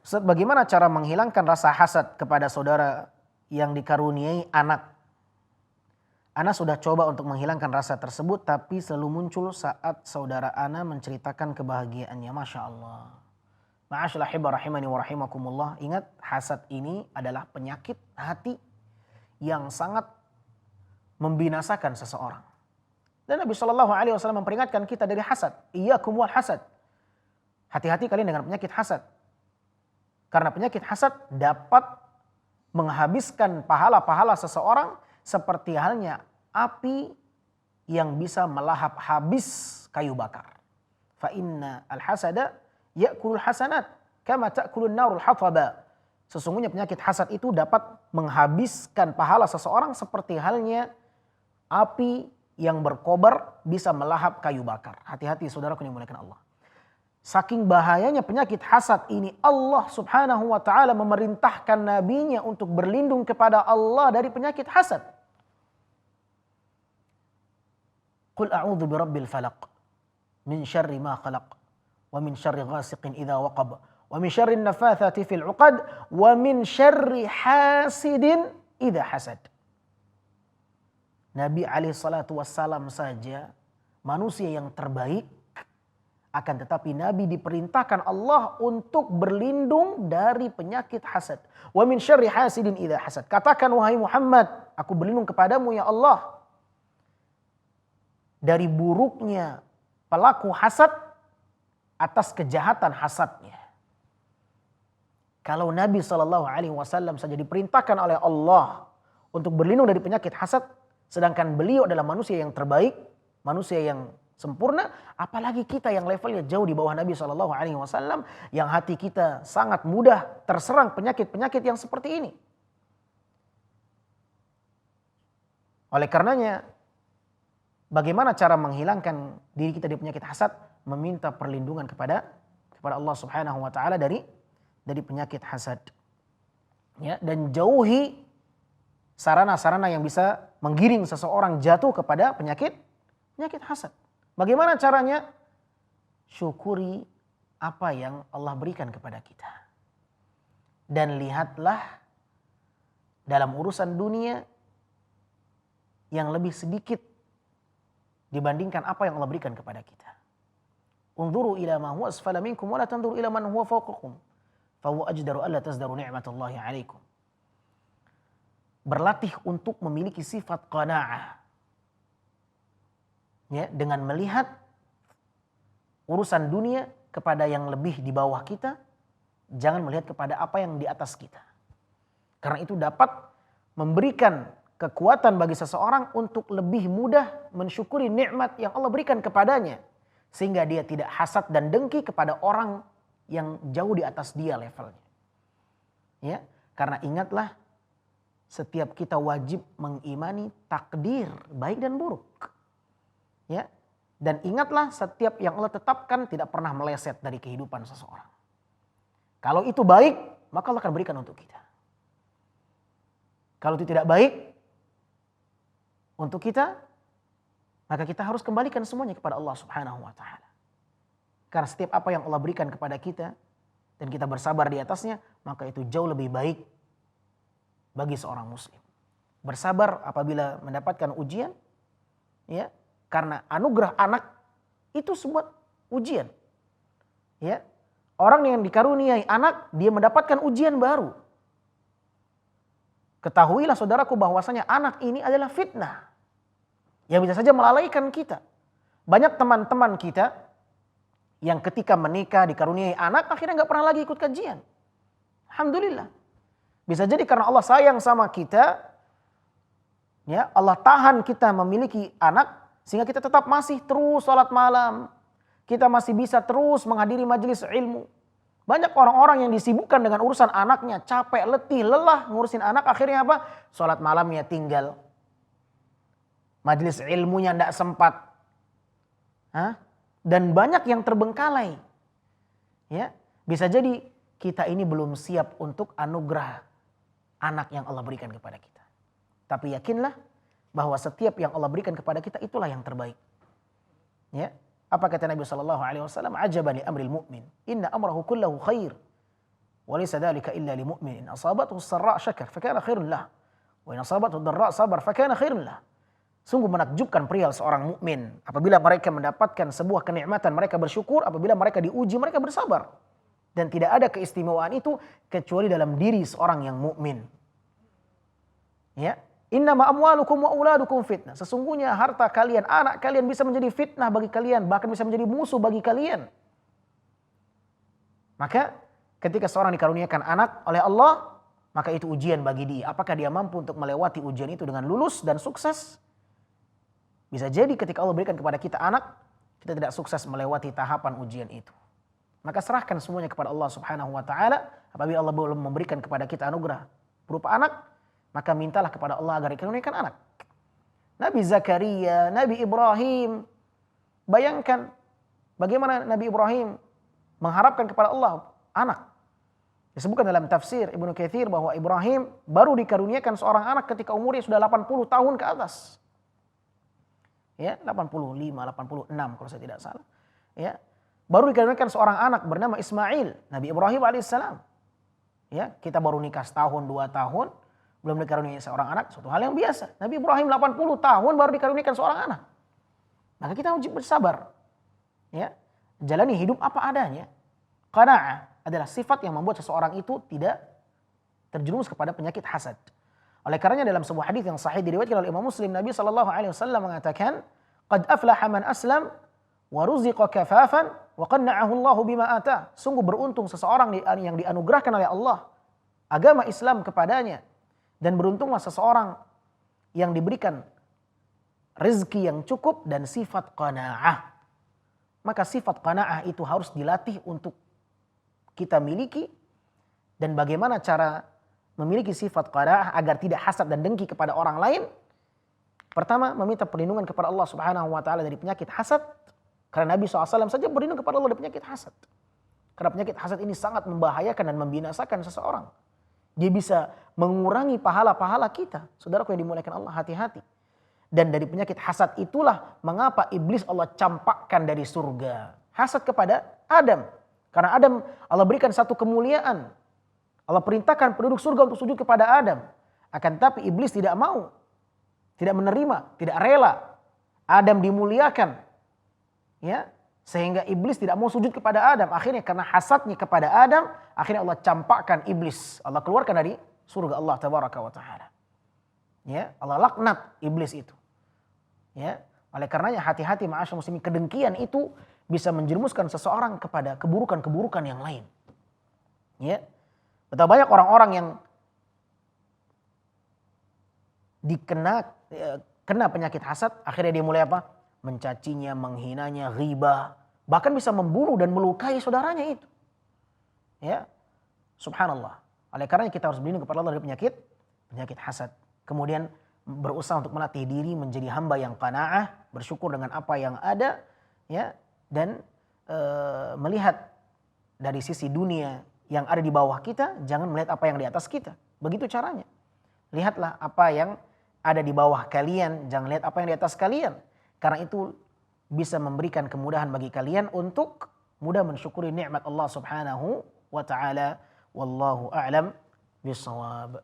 Ustaz, bagaimana cara menghilangkan rasa hasad kepada saudara yang dikaruniai anak? Ana sudah coba untuk menghilangkan rasa tersebut, tapi selalu muncul saat saudara Ana menceritakan kebahagiaannya. Masya Allah. Ma'asyiral hibah rahimani wa rahimakumullah. Ingat, hasad ini adalah penyakit hati yang sangat membinasakan seseorang. Dan Nabi SAW memperingatkan kita dari hasad. Iyyakum wal hasad. Hati-hati kalian dengan penyakit hasad. Karena penyakit hasad dapat menghabiskan pahala-pahala seseorang seperti halnya api yang bisa melahap habis kayu bakar. Fa inna al-hasada ya'kulul hasanat kama ta'kulun narul hataba. Sesungguhnya penyakit hasad itu dapat menghabiskan pahala seseorang seperti halnya api yang berkobar bisa melahap kayu bakar. Hati-hati saudaraku yang dimuliakan Allah. Saking bahayanya penyakit hasad ini, Allah subhanahu wa ta'ala memerintahkan nabinya untuk berlindung kepada Allah dari penyakit hasad. Qul a'udzu birabbil falaq min syarri ma khalaq wa min syarri ghasiqin idza waqab wa min syarri nafathati fil 'uqad wa min syarri hasidin idza hasad. Nabi alaihi salatu wassalam saja manusia yang terbaik, akan tetapi Nabi diperintahkan Allah untuk berlindung dari penyakit hasad. Wa min syarri hasidin idza hasad. Katakan wahai Muhammad, aku berlindung kepadamu ya Allah dari buruknya pelaku hasad atas kejahatan hasadnya. Kalau Nabi SAW saja diperintahkan oleh Allah untuk berlindung dari penyakit hasad, sedangkan beliau adalah manusia yang terbaik, manusia yang sempurna, apalagi kita yang levelnya jauh di bawah Nabi SAW, yang hati kita sangat mudah terserang penyakit-penyakit yang seperti ini. Oleh karenanya, bagaimana cara menghilangkan diri kita dari penyakit hasad? Meminta perlindungan kepada Allah Subhanahu wa taala dari penyakit hasad. Ya, dan jauhi sarana-sarana yang bisa menggiring seseorang jatuh kepada penyakit hasad. Bagaimana caranya? Syukuri apa yang Allah berikan kepada kita. Dan lihatlah dalam urusan dunia yang lebih sedikit dibandingkan apa yang Allah berikan kepada kita. Unzuru ila ma huwa asfala minkum wa la tanzuru ila man huwa fawqakum. Fa huwa ajdaru alla tazdaru ni'matallahi 'alaikum. Berlatih untuk memiliki sifat qanaah. Ya, dengan melihat urusan dunia kepada yang lebih di bawah kita, jangan melihat kepada apa yang di atas kita. Karena itu dapat memberikan kekuatan bagi seseorang untuk lebih mudah mensyukuri nikmat yang Allah berikan kepadanya, sehingga dia tidak hasad dan dengki kepada orang yang jauh di atas dia levelnya. Ya, karena ingatlah, setiap kita wajib mengimani takdir baik dan buruk. Ya, dan ingatlah setiap yang Allah tetapkan tidak pernah meleset dari kehidupan seseorang. Kalau itu baik, maka Allah akan berikan untuk kita. Kalau itu tidak baik untuk kita, maka kita harus kembalikan semuanya kepada Allah Subhanahu wa taala. Karena setiap apa yang Allah berikan kepada kita dan kita bersabar di atasnya, maka itu jauh lebih baik bagi seorang muslim. Bersabar apabila mendapatkan ujian, ya. Karena anugerah anak itu sebuah ujian. Ya. Orang yang dikaruniai anak, dia mendapatkan ujian baru. Ketahuilah saudaraku bahwasanya anak ini adalah fitnah yang bisa saja melalaikan kita. Banyak teman-teman kita yang ketika menikah dikaruniai anak akhirnya nggak pernah lagi ikut kajian. Alhamdulillah. Bisa jadi karena Allah sayang sama kita, ya, Allah tahan kita memiliki anak sehingga kita tetap masih terus salat malam. Kita masih bisa terus menghadiri majelis ilmu. Banyak orang-orang yang disibukkan dengan urusan anaknya, capek, letih, lelah ngurusin anak, akhirnya apa? Salat malamnya tinggal. Majelis ilmunya tidak sempat. Dan banyak yang terbengkalai. Ya, bisa jadi kita ini belum siap untuk anugerah anak yang Allah berikan kepada kita. Tapi yakinlah bahwa setiap yang Allah berikan kepada kita itulah yang terbaik. Ya, apa kata Nabi SAW? Ajaban li amril mu'min, inna amrahu kullahu khair. Walaysa dzalika illa limu'min. In asabathu sarra' syakar fakana khairun lah. Wa in asabathu dharra' sabar fakana khairun lah. Sungguh menakjubkan perihal seorang mukmin apabila mereka mendapatkan sebuah kenikmatan mereka bersyukur, apabila mereka diuji mereka bersabar. Dan tidak ada keistimewaan itu kecuali dalam diri seorang yang mukmin. Ya, innama amwalukum wa auladukum fitnah. Sesungguhnya harta kalian, anak kalian bisa menjadi fitnah bagi kalian, bahkan bisa menjadi musuh bagi kalian. Maka ketika seorang dikaruniakan anak oleh Allah, maka itu ujian bagi dia. Apakah dia mampu untuk melewati ujian itu dengan lulus dan sukses? Bisa jadi ketika Allah berikan kepada kita anak, kita tidak sukses melewati tahapan ujian itu. Maka serahkan semuanya kepada Allah Subhanahu wa taala. Apabila Allah belum memberikan kepada kita anugerah berupa anak, maka mintalah kepada Allah agar dikaruniakan anak. Nabi Zakaria, Nabi Ibrahim, bayangkan bagaimana Nabi Ibrahim mengharapkan kepada Allah anak. Disebutkan dalam tafsir Ibnu Katsir bahwa Ibrahim baru dikaruniakan seorang anak ketika umurnya sudah 80 tahun ke atas. Ya, 85, 86 kalau saya tidak salah. Ya, baru dikaruniakan seorang anak bernama Ismail, Nabi Ibrahim alaihissalam. Ya, kita baru nikah setahun, 2 tahun, belum dikaruniai seorang anak, suatu hal yang biasa. Nabi Ibrahim 80 tahun baru dikaruniakan seorang anak. Maka kita wajib bersabar. Ya, jalani hidup apa adanya. Qana'ah adalah sifat yang membuat seseorang itu tidak terjerumus kepada penyakit hasad. Oleh karenanya dalam sebuah hadis yang sahih diriwayatkan oleh Imam Muslim, Nabi SAW mengatakan, "Qad aflaha man aslam wa ruziqa kafafan wa qanna'ahu Allahu bima atah." Sungguh beruntung seseorang yang dianugerahkan oleh Allah agama Islam kepadanya, dan beruntunglah seseorang yang diberikan rezeki yang cukup dan sifat qanaah. Maka sifat qanaah itu harus dilatih untuk kita miliki. Dan bagaimana cara memiliki sifat qanaah agar tidak hasad dan dengki kepada orang lain? Pertama, meminta perlindungan kepada Allah Subhanahu wa taala dari penyakit hasad. Karena Nabi SAW saja berlindung kepada Allah dari penyakit hasad. Karena penyakit hasad ini sangat membahayakan dan membinasakan seseorang. Dia bisa mengurangi pahala-pahala kita. Saudaraku yang dimuliakan Allah, hati-hati. Dan dari penyakit hasad itulah mengapa iblis Allah campakkan dari surga. Hasad kepada Adam. Karena Adam Allah berikan satu kemuliaan. Allah perintahkan penduduk surga untuk sujud kepada Adam. Akan tetapi iblis tidak mau. Tidak menerima, tidak rela. Adam dimuliakan. Ya, sehingga iblis tidak mau sujud kepada Adam. Akhirnya karena hasadnya kepada Adam, akhirnya Allah campakkan iblis. Allah keluarkan dari surga Allah tabaraka wa taala. Ya, Allah laknat iblis itu. Ya, oleh karenanya hati-hati ma'asyar muslimin, kedengkian itu bisa menjerumuskan seseorang kepada keburukan-keburukan yang lain. Ya. Betapa banyak orang-orang yang kena penyakit hasad, akhirnya dia mulai apa? Mencacinya, menghinanya, ghibah, bahkan bisa membunuh dan melukai saudaranya itu. Ya. Subhanallah. Oleh karenanya kita harus berlindung kepada Allah dari penyakit hasad. Kemudian berusaha untuk melatih diri menjadi hamba yang qanaah, bersyukur dengan apa yang ada, ya, dan melihat dari sisi dunia yang ada di bawah kita, jangan melihat apa yang di atas kita. Begitu caranya. Lihatlah apa yang ada di bawah kalian, jangan lihat apa yang di atas kalian. Karena itu bisa memberikan kemudahan bagi kalian untuk mudah mensyukuri nikmat Allah Subhanahu wa taala. Wallahu a'lam bishawab.